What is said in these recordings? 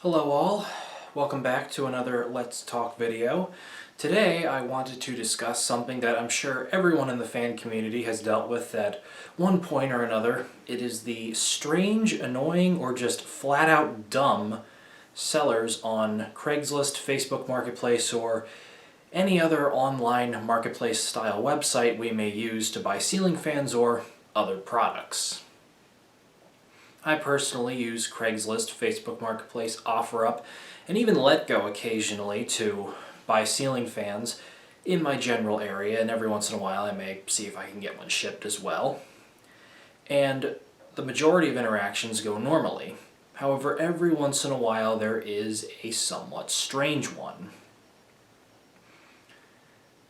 Hello all, welcome back to another Let's Talk video. Today I wanted to discuss something that I'm sure everyone in the fan community has dealt with at one point or another. It is the strange, annoying, or just flat out dumb sellers on Craigslist, Facebook Marketplace, or any other online marketplace style website we may use to buy ceiling fans or other products. I personally use Craigslist, Facebook Marketplace, OfferUp, and even Letgo occasionally to buy ceiling fans in my general area, and every once in a while I may see if I can get one shipped as well. And the majority of interactions go normally. However, every once in a while there is a somewhat strange one.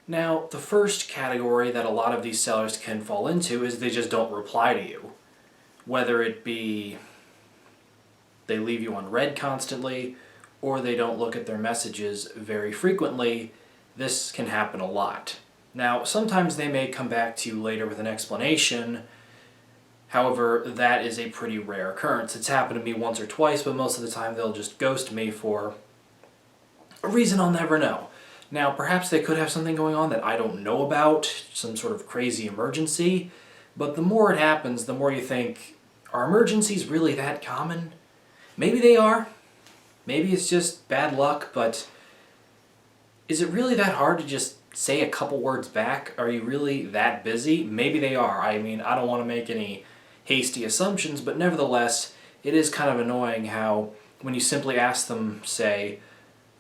Now, the first category that a lot of these sellers can fall into is they just don't reply to you. Whether it be they leave you on read constantly, or they don't look at their messages very frequently, this can happen a lot. Now, sometimes they may come back to you later with an explanation. However, that is a pretty rare occurrence. It's happened to me once or twice, but most of the time they'll just ghost me for a reason I'll never know. Now, perhaps they could have something going on that I don't know about, some sort of crazy emergency, but the more it happens, the more you think, are emergencies really that common? Maybe they are. Maybe it's just bad luck, but is it really that hard to just say a couple words back? Are you really that busy? Maybe they are. I mean, I don't want to make any hasty assumptions, but nevertheless, it is kind of annoying how when you simply ask them, say,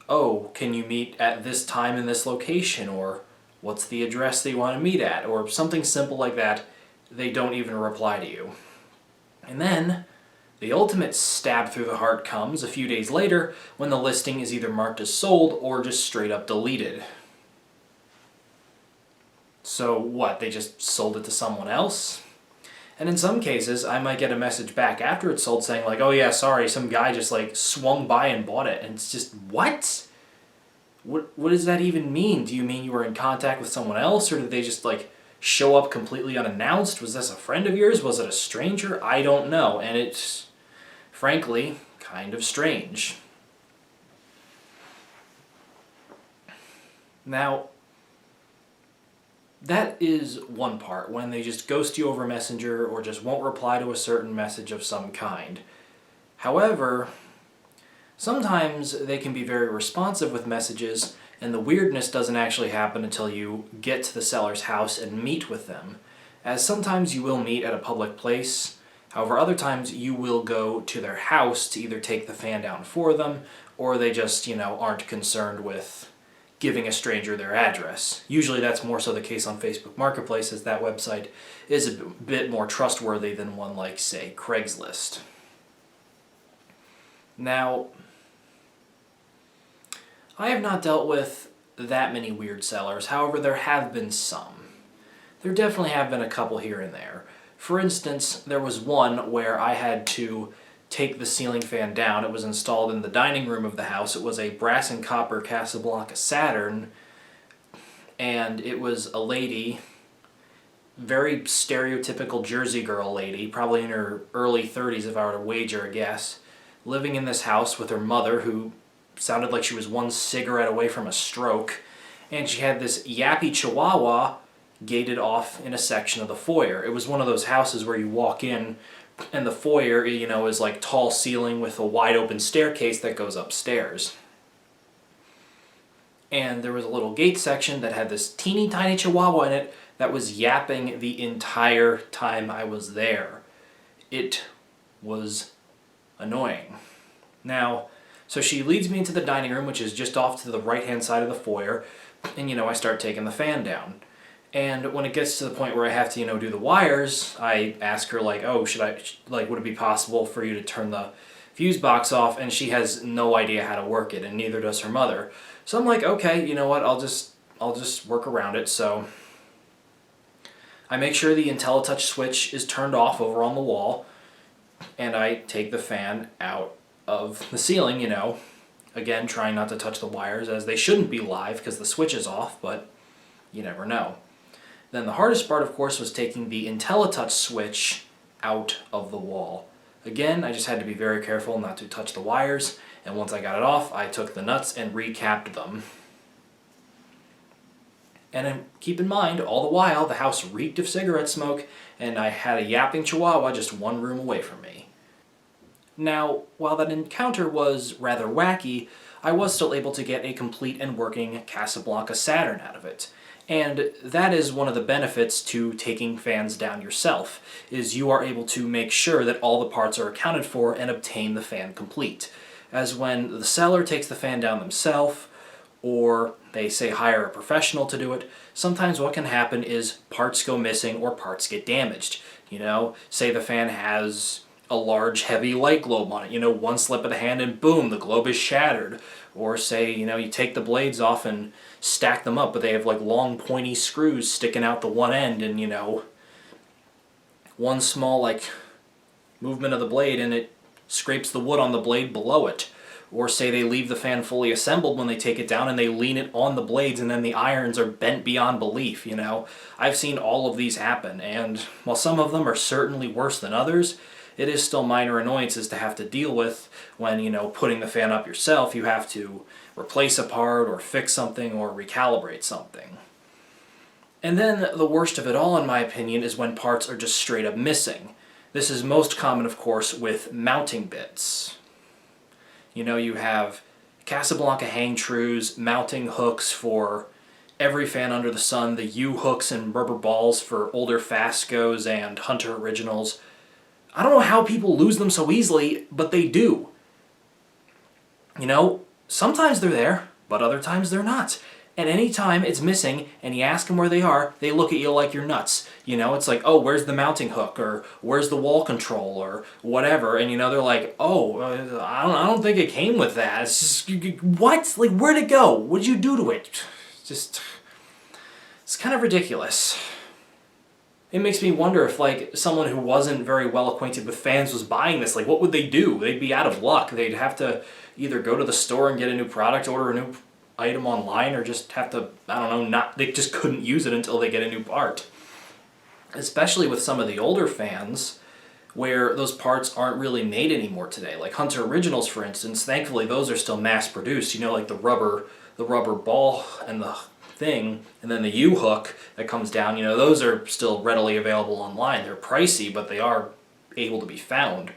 oh, can you meet at this time in this location? Or what's the address that you want to meet at? Or something simple like that, they don't even reply to you. And then, the ultimate stab through the heart comes a few days later when the listing is either marked as sold or just straight up deleted. So what, they just sold it to someone else? And in some cases, I might get a message back after it's sold saying like, oh yeah, sorry, some guy just like swung by and bought it. And it's just, what? What does that even mean? Do you mean you were in contact with someone else, or did they just like show up completely unannounced? Was this a friend of yours? Was it a stranger? I don't know, and it's, frankly, kind of strange. Now, that is one part, when they just ghost you over Messenger or just won't reply to a certain message of some kind. However, sometimes they can be very responsive with messages, and the weirdness doesn't actually happen until you get to the seller's house and meet with them. As sometimes you will meet at a public place, however other times you will go to their house to either take the fan down for them, or they just, aren't concerned with giving a stranger their address. Usually that's more so the case on Facebook Marketplace, as that website is a bit more trustworthy than one like, say, Craigslist. Now, I have not dealt with that many weird sellers, however there have been some. There definitely have been a couple here and there. For instance, there was one where I had to take the ceiling fan down. It was installed in the dining room of the house. It was a brass and copper Casablanca Saturn, and it was a lady, very stereotypical Jersey girl lady, probably in her early 30s if I were to wager a guess, living in this house with her mother, who sounded like she was one cigarette away from a stroke, and she had this yappy chihuahua gated off in a section of the foyer. It was one of those houses where you walk in and the foyer, is like tall ceiling with a wide open staircase that goes upstairs. And there was a little gate section that had this teeny tiny chihuahua in it that was yapping the entire time I was there. It was annoying. Now, so she leads me into the dining room, which is just off to the right-hand side of the foyer, and, I start taking the fan down. And when it gets to the point where I have to, do the wires, I ask her, like, oh, would it be possible for you to turn the fuse box off? And she has no idea how to work it, and neither does her mother. So I'm like, okay, you know what, I'll just work around it. So I make sure the IntelliTouch switch is turned off over on the wall, and I take the fan out of the ceiling, again, trying not to touch the wires, as they shouldn't be live because the switch is off, but you never know. Then the hardest part, of course, was taking the IntelliTouch switch out of the wall. Again, I just had to be very careful not to touch the wires, and once I got it off, I took the nuts and recapped them. And then keep in mind, all the while, the house reeked of cigarette smoke, and I had a yapping chihuahua just one room away from me. Now, while that encounter was rather wacky, I was still able to get a complete and working Casablanca Saturn out of it. And that is one of the benefits to taking fans down yourself, is you are able to make sure that all the parts are accounted for and obtain the fan complete. As when the seller takes the fan down themselves, or they say hire a professional to do it, sometimes what can happen is parts go missing or parts get damaged. Say the fan has a large heavy light globe on it, one slip of the hand and boom, the globe is shattered. Or say, you take the blades off and stack them up, but they have like long pointy screws sticking out the one end, and one small like movement of the blade and it scrapes the wood on the blade below it. Or say they leave the fan fully assembled when they take it down and they lean it on the blades and then the irons are bent beyond belief, I've seen all of these happen, and while some of them are certainly worse than others, it is still minor annoyances to have to deal with when, putting the fan up yourself. You have to replace a part or fix something or recalibrate something. And then the worst of it all, in my opinion, is when parts are just straight up missing. This is most common, of course, with mounting bits. You have Casablanca hang trues, mounting hooks for every fan under the sun, the U-hooks and rubber balls for older Fascos and Hunter Originals. I don't know how people lose them so easily, but they do. Sometimes they're there, but other times they're not. And any time it's missing and you ask them where they are, they look at you like you're nuts. It's like, oh, where's the mounting hook? Or where's the wall control? Or whatever. And they're like, oh, I don't think it came with that. It's just, what? Like, where'd it go? What'd you do to it? It's kind of ridiculous. It makes me wonder if, like, someone who wasn't very well acquainted with fans was buying this, like, what would they do? They'd be out of luck. They'd have to either go to the store and get a new product, order a new item online, or just have to, they just couldn't use it until they get a new part. Especially with some of the older fans, where those parts aren't really made anymore today. Like Hunter Originals, for instance, thankfully those are still mass-produced. Like the rubber ball and the thing, and then the U-hook that comes down, those are still readily available online. They're pricey, but they are able to be found.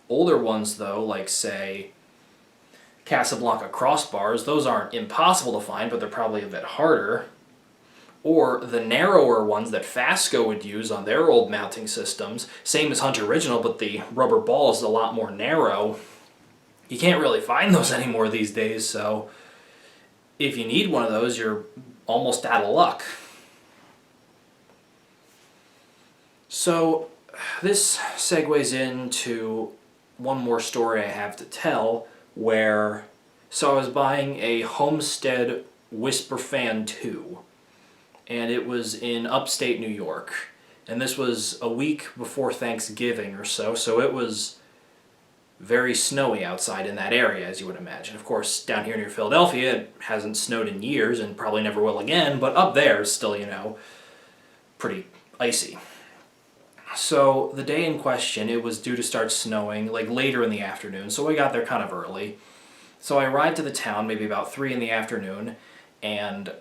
Older ones, though, like, say, Casablanca crossbars, those aren't impossible to find, but they're probably a bit harder. Or the narrower ones that Fasco would use on their old mounting systems, same as Hunter Original, but the rubber ball is a lot more narrow. You can't really find those anymore these days, so if you need one of those, you're almost out of luck. So this segues into one more story I have to tell, so I was buying a Homestead Whisper Fan 2, and it was in upstate New York, and this was a week before Thanksgiving or so it was very snowy outside in that area, as you would imagine. Of course, down here near Philadelphia, it hasn't snowed in years and probably never will again, but up there it's still, pretty icy. So the day in question, it was due to start snowing, like later in the afternoon, so we got there kind of early. So I arrived to the town maybe about 3 in the afternoon, and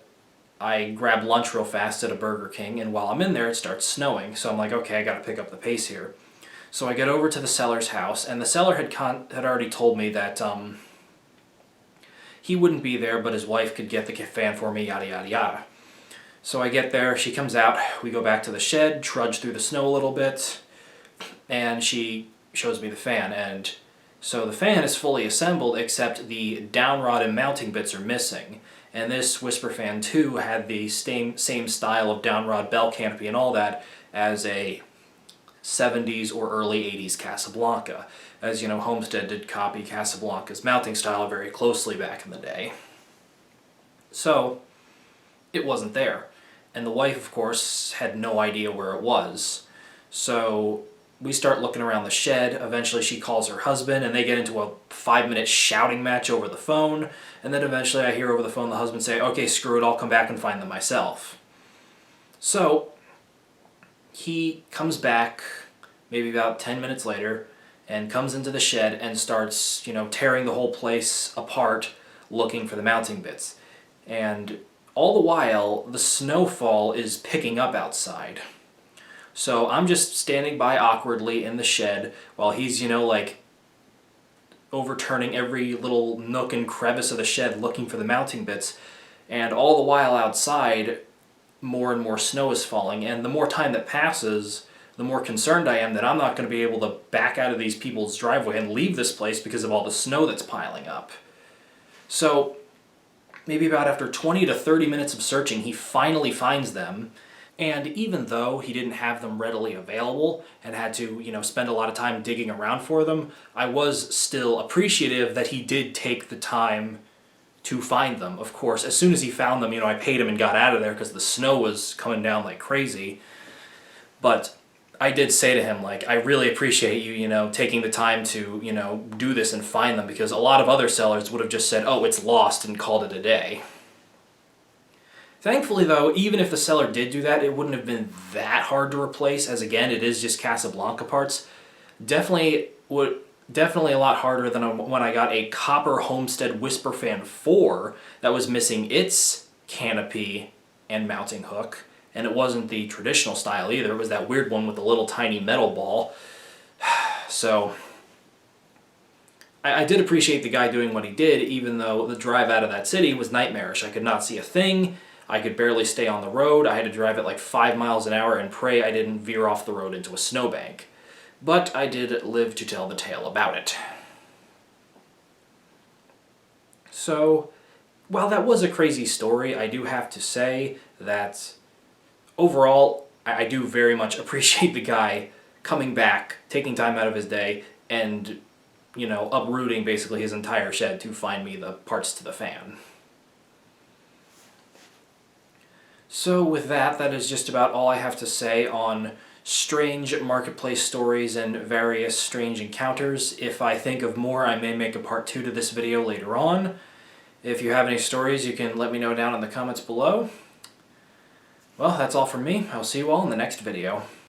I grabbed lunch real fast at a Burger King, and while I'm in there, it starts snowing, so I'm like, okay, I gotta pick up the pace here. So I get over to the seller's house, and the seller had already told me that he wouldn't be there, but his wife could get the fan for me, yada yada yada. So I get there, she comes out, we go back to the shed, trudge through the snow a little bit, and she shows me the fan. And so the fan is fully assembled, except the downrod and mounting bits are missing. And this Whisper Fan 2 had the same style of downrod bell canopy and all that as a 70s or early 80s Casablanca. As you know, Homestead did copy Casablanca's mounting style very closely back in the day. So it wasn't there. And the wife, of course, had no idea where it was. So we start looking around the shed. Eventually she calls her husband, and they get into a 5-minute shouting match over the phone. And then eventually I hear over the phone the husband say, okay, screw it, I'll come back and find them myself. So he comes back maybe about 10 minutes later, and comes into the shed and starts, tearing the whole place apart looking for the mounting bits. And all the while, the snowfall is picking up outside. So I'm just standing by awkwardly in the shed while he's, overturning every little nook and crevice of the shed looking for the mounting bits. And all the while outside, more and more snow is falling. And the more time that passes, the more concerned I am that I'm not going to be able to back out of these people's driveway and leave this place because of all the snow that's piling up. So maybe about after 20 to 30 minutes of searching, he finally finds them. And even though he didn't have them readily available and had to, spend a lot of time digging around for them, I was still appreciative that he did take the time to find them. Of course, as soon as he found them, I paid him and got out of there because the snow was coming down like crazy. But I did say to him, I really appreciate you, taking the time to, do this and find them, because a lot of other sellers would have just said, oh, it's lost, and called it a day. Thankfully, though, even if the seller did do that, it wouldn't have been that hard to replace, as again, it is just Casablanca parts. Definitely a lot harder than when I got a copper Homestead Whisperfan 4 that was missing its canopy and mounting hook. And it wasn't the traditional style either, it was that weird one with the little tiny metal ball. So I did appreciate the guy doing what he did, even though the drive out of that city was nightmarish. I could not see a thing. I could barely stay on the road. I had to drive at 5 miles an hour and pray I didn't veer off the road into a snowbank. But I did live to tell the tale about it. So, while that was a crazy story, I do have to say that overall, I do very much appreciate the guy coming back, taking time out of his day, and, uprooting basically his entire shed to find me the parts to the fan. So with that is just about all I have to say on strange marketplace stories and various strange encounters. If I think of more, I may make a part 2 to this video later on. If you have any stories, you can let me know down in the comments below. Well, that's all from me. I'll see you all in the next video.